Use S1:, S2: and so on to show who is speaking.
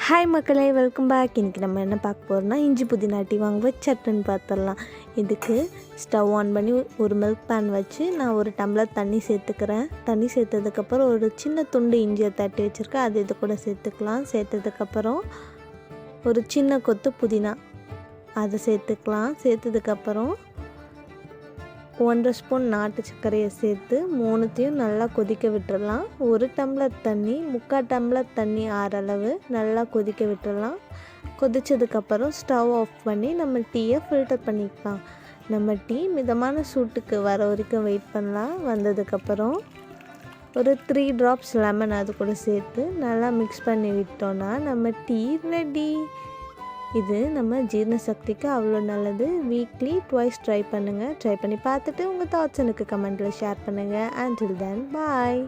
S1: Hi மக்களே, welcome back. இன்றைக்கி நம்ம என்ன பார்க்க போகிறோம்னா இஞ்சி புதினா டீ வாங்க சட்டுன்னு பார்த்துடலாம். இதுக்கு ஸ்டவ் ஆன் பண்ணி ஒரு மில்க் பேன் வச்சு நான் ஒரு டம்ளர் தண்ணி சேர்த்துக்கிறேன். தண்ணி சேர்த்ததுக்கப்புறம் ஒரு சின்ன துண்டு இஞ்சியை தட்டி வச்சுருக்கேன், அது இது கூட சேர்த்துக்கலாம். சேர்த்ததுக்கப்புறம் ஒரு சின்ன கொத்து புதினா அதை சேர்த்துக்கலாம். சேர்த்ததுக்கப்புறம் 1.5 ஸ்பூன் நாட்டு சர்க்கரையை சேர்த்து மூணுத்தையும் நல்லா கொதிக்க விட்டுடலாம். ஒரு டம்ளர் தண்ணி 3/4 டம்ளர் தண்ணி ஆற அளவு நல்லா கொதிக்க விட்டுடலாம். கொதித்ததுக்கப்புறம் ஸ்டவ் ஆஃப் பண்ணி நம்ம டீயை ஃபில்டர் பண்ணிக்கலாம். நம்ம டீ மிதமான சூட்டுக்கு வர வரைக்கும் வெயிட் பண்ணலாம். வந்ததுக்கப்புறம் ஒரு 3 ட்ராப்ஸ் லெமன் அது கூட சேர்த்து நல்லா மிக்ஸ் பண்ணி விட்டோன்னா நம்ம டீ ரெடி. இது நம்ம ஜீரண சக்திக்கு அவ்வளோ நல்லது. வீக்லி ட்வைஸ் ட்ரை பண்ணுங்கள். ட்ரை பண்ணி பார்த்துட்டு உங்கள் தாட்ஸ் எனக்கு கமெண்ட்டில் ஷேர் பண்ணுங்கள். until then bye.